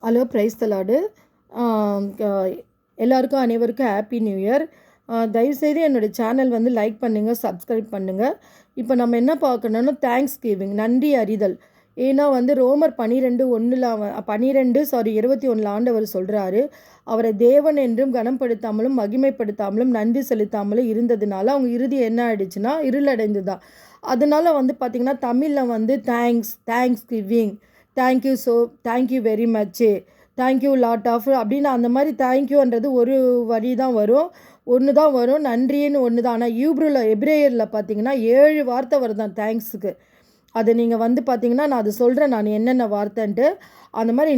Hello praise the Lord. எல்லாருக்கும் அனைவருக்கும் happy new year. தயவுசெய்து என்னோடய சேனல் வந்து லைக் பண்ணுங்கள், சப்ஸ்கிரைப் பண்ணுங்கள். இப்போ நம்ம என்ன பார்க்கணுன்னா தேங்க்ஸ் கிவிங், நன்றி அறிதல். ஏன்னா வந்து ரோமர் 21 ஆண்டவர் சொல்கிறாரு, அவரை தேவன் என்றும் கனப்படுத்தாமலும் மகிமைப்படுத்தாமலும் நன்றி செலுத்தாமலும் இருந்ததுனால அவங்க இறுதி என்ன ஆயிடுச்சுன்னா இருளடைந்து தான். அதனால வந்து பார்த்திங்கன்னா தமிழில் வந்து thanks giving, thank you very much, thank you lot of அப்படின்னு அந்த மாதிரி தேங்க்யூன்றது ஒரு வரி தான் வரும், ஒன்று தான் வரும், நன்றின்னு ஒன்று தான். ஆனால் எப்ரேயரில் பார்த்தீங்கன்னா 7 வார்த்தை வருதான் தேங்க்ஸுக்கு. அது நீங்கள் வந்து பார்த்தீங்கன்னா நான் அது சொல்கிறேன் நான் என்னென்ன வார்த்தைன்ட்டு. அந்த மாதிரி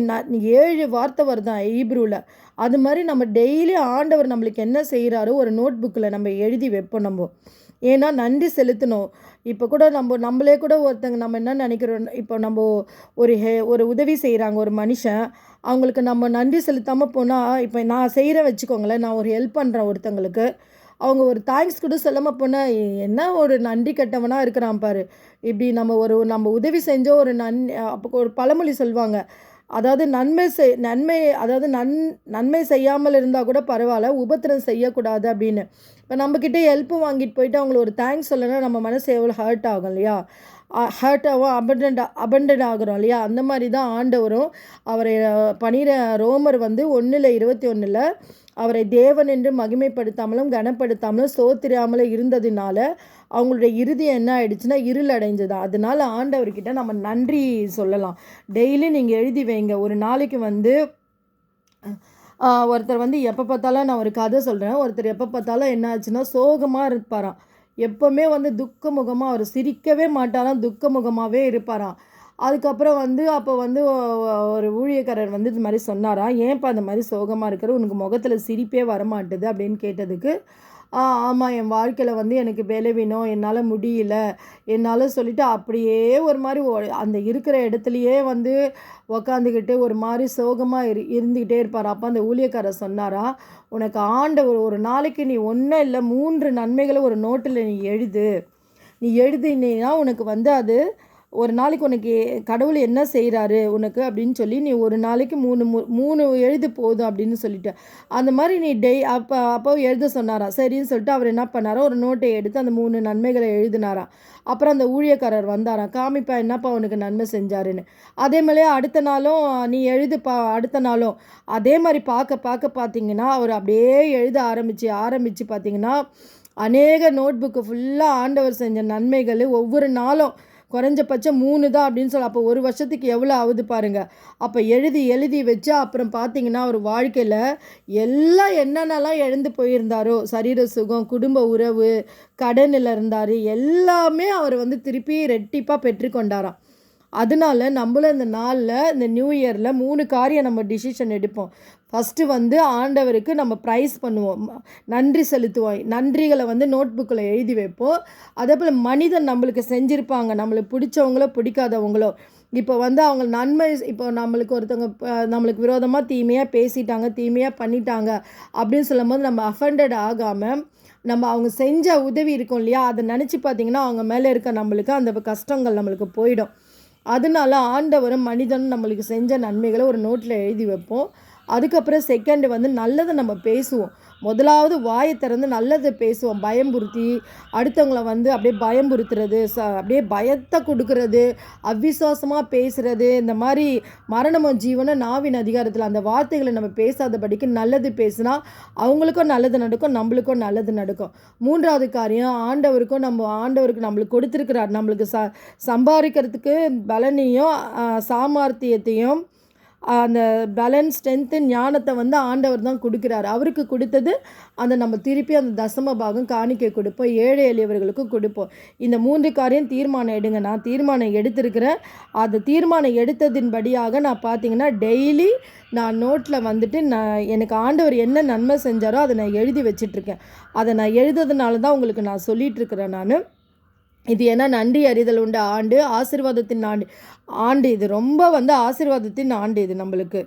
7 வார்த்தை வருதான் ஈப்ரூவில். அது மாதிரி நம்ம டெய்லி ஆண்டவர் நம்மளுக்கு என்ன செய்கிறாரோ ஒரு நோட் புக்கில் நம்ம எழுதி வைப்போம் நம்ம. ஏன்னா நன்றி செலுத்தணும். இப்போ கூட நம்மளே கூட ஒருத்தங்க நம்ம என்ன நினைக்கிறோம், இப்போ நம்ம ஒரு உதவி செய்கிறாங்க ஒரு மனுஷன், அவங்களுக்கு நம்ம நன்றி செலுத்தாமல் போனால், இப்போ நான் செய்கிறேன் வச்சுக்கோங்களேன், நான் ஒரு ஹெல்ப் பண்ணுறேன் ஒருத்தங்களுக்கு, அவங்க ஒரு தேங்க்ஸ் கூட சொல்லாமல் போனால் என்ன ஒரு நன்றி கட்டவனாக இருக்கிறான் பாரு. இப்படி நம்ம உதவி செஞ்சோம் ஒரு அப்போ ஒரு பழமொழி சொல்லுவாங்க, அதாவது நன்மை செய்யாமல் இருந்தால் கூட பரவாயில்ல, உபத்திரம் செய்யக்கூடாது அப்படின்னு. இப்போ நம்மக்கிட்ட ஹெல்ப்பு வாங்கிட்டு போயிட்டு அவங்கள ஒரு தேங்க்ஸ் சொல்லனா நம்ம மனசு எவ்வளோ ஹர்ட் ஆகும் இல்லையா? ஹர்ட் ஆகும், அபண்டட் ஆகிறோம் இல்லையா? அந்த மாதிரி தான் ஆண்டவரும் அவரை ரோமர் வந்து 1:21 அவரை தேவன் என்று மகிமைப்படுத்தாமலும் கனப்படுத்தாமலும் சோத்திராமலும் இருந்ததுனால அவங்களுடைய இறுதி என்ன ஆயிடுச்சுன்னா இருள் அடைஞ்சது. அதனால ஆண்டவர்கிட்ட நம்ம நன்றி சொல்லலாம். டெய்லி நீங்கள் எழுதி வைங்க. ஒரு நாளைக்கு வந்து ஒருத்தர் வந்து எப்போ பார்த்தாலும், நான் ஒரு கதை சொல்கிறேன், ஒருத்தர் எப்போ பார்த்தாலும் என்ன ஆச்சுன்னா சோகமாக இருப்பாராம். எப்போவுமே வந்து துக்க முகமாக, அவர் சிரிக்கவே மாட்டாராம், துக்க முகமாகவே இருப்பாராம். அதுக்கப்புறம் வந்து அப்போ வந்து ஒரு ஊழியக்காரர் வந்து இது மாதிரி சொன்னாராம், ஏன்ப்பா அந்த மாதிரி சோகமாக இருக்கிற, உனக்கு முகத்தில் சிரிப்பே வரமாட்டுது அப்படின்னு கேட்டதுக்கு, ஆமாம் என் வாழ்க்கையில் வந்து எனக்கு பலவீனம், என்னால் முடியல, என்னால் சொல்லிவிட்டு அப்படியே ஒரு மாதிரி அந்த இருக்கிற இடத்துலையே வந்து உக்காந்துக்கிட்டு ஒரு மாதிரி சோகமாக இருந்துக்கிட்டே இருப்பார். அப்போ அந்த ஊழியக்காரர் சொன்னாரா, உனக்கு ஆண்டவர் ஒரு நாளைக்கு நீ ஒன்றும் இல்லை 3 நன்மைகளை ஒரு நோட்டில் நீ எழுதினீன்னா உனக்கு வந்து அது ஒரு நாளைக்கு உனக்கு கடவுள் என்ன செய்கிறாரு உனக்கு அப்படின்னு சொல்லி நீ ஒரு நாளைக்கு 3 எழுது போதும் அப்படின்னு சொல்லிட்டு, அந்த மாதிரி நீ அப்போ எழுத சொன்னாராம். சரின்னு சொல்லிட்டு அவர் என்ன பண்ணாரோ ஒரு நோட்டை எடுத்து அந்த 3 நன்மைகளை எழுதினாராம். அப்புறம் அந்த ஊழியக்காரர் வந்தாராம், காமிப்பா என்னப்பா உனக்கு நன்மை செஞ்சாருன்னு. அதே மாதிரியே அடுத்த நாளும் நீ எழுதுப்பா, அடுத்த நாளும் அதே மாதிரி பார்க்க பார்த்தீங்கன்னா அவர் அப்படியே எழுத ஆரம்பித்து பார்த்தீங்கன்னா அநேக நோட் புக்கு ஃபுல்லாக ஆண்டவர் செஞ்ச நன்மைகள் ஒவ்வொரு நாளும் குறைஞ்சபட்சம் 3 தான் அப்படின்னு சொல்லி. அப்போ ஒரு வருஷத்துக்கு எவ்வளோ ஆகுது பாருங்கள். அப்போ எழுதி வச்சு அப்புறம் பார்த்தீங்கன்னா அவர் வாழ்க்கையில் எல்லாம் என்னென்னலாம் இழந்து போயிருந்தாரோ, சரீர சுகம், குடும்ப உறவு, கடனில் இருந்தார், எல்லாமே அவர் வந்து திருப்பி ரெட்டிப்பாக பெற்றுக்கொண்டாராம். அதனால நம்மளும் இந்த நாளில் இந்த நியூ இயரில் 3 காரியம் நம்ம டிசிஷன் எடுப்போம். ஃபஸ்ட்டு வந்து ஆண்டவருக்கு நம்ம ப்ரைஸ் பண்ணுவோம், நன்றி செலுத்துவோம், நன்றிகளை வந்து நோட் புக்கில் எழுதி வைப்போம். அதே போல் மனிதன் நம்மளுக்கு செஞ்சுருப்பாங்க, நம்மளுக்கு பிடிச்சவங்களோ பிடிக்காதவங்களோ, இப்போ வந்து அவங்க நன்மை, இப்போ நம்மளுக்கு ஒருத்தவங்க நம்மளுக்கு விரோதமாக தீமையாக பேசிட்டாங்க, தீமையாக பண்ணிட்டாங்க அப்படின்னு சொல்லும்போது நம்ம அஃபெண்டட் ஆகாமல் நம்ம அவங்க செஞ்ச உதவி இருக்கும் இல்லையா, அதை நினச்சி பார்த்திங்கன்னா அவங்க மேலே இருக்க நம்மளுக்கு அந்த கஷ்டங்கள் நம்மளுக்கு போயிடும். அதனால ஆண்டவரும் மனிதனும் நம்மளுக்கு செஞ்ச நன்மைகளை ஒரு நோட்டில் எழுதி வைப்போம். அதுக்கப்புறம் செகண்டு வந்து நல்லதை நம்ம பேசுவோம். முதலாவது வாயை திறந்து நல்லதை பேசுவோம். பயம்புறுத்தி அடுத்தவங்களை வந்து அப்படியே பயம்புறுத்துறது, அப்படியே பயத்தை கொடுக்கறது, அவ்விசுவாசமாக பேசுகிறது, இந்த மாதிரி மரணமோ ஜீவனோ நாவின் அதிகாரத்தில் அந்த வார்த்தைகளை நம்ம பேசாதபடிக்கு நல்லது பேசுனா அவங்களுக்கும் நல்லது நடக்கும், நம்மளுக்கும் நல்லது நடக்கும். 3வது காரியம், ஆண்டவருக்கு நம்மளுக்கு கொடுத்துருக்கிறார், நம்மளுக்கு சம்பாதிக்கிறதுக்கு பலனையும் சாமர்த்தியத்தையும் அந்த பேலன்ஸ் ஸ்ட்ரென்த்து ஞானத்தை வந்து ஆண்டவர் தான் கொடுக்குறாரு. அவருக்கு கொடுத்தது அந்த நம்ம திருப்பி அந்த தசம பாகம் காணிக்கை கொடுப்போம், ஏழை எளியவர்களுக்கும் கொடுப்போம். இந்த 3 காரியம் தீர்மானம் எடுங்க. நான் தீர்மானம் எடுத்திருக்கிறேன். அது தீர்மானம் எடுத்ததின்படியாக நான் பார்த்தீங்கன்னா டெய்லி நான் நோட்டில் வந்துட்டு எனக்கு ஆண்டவர் என்ன நன்மை செஞ்சாரோ அதை நான் எழுதி வச்சிட்ருக்கேன். அதை நான் எழுதுறதுனால தான் உங்களுக்கு நான் சொல்லிகிட்ருக்கிறேன் நான். இது ஏன்னா நன்றி அறிதல் உண்டு ஆண்டு, ஆசீர்வாதத்தின் ஆண்டு. இது ரொம்ப வந்து ஆசீர்வாதத்தின் ஆண்டு இது நம்மளுக்கு.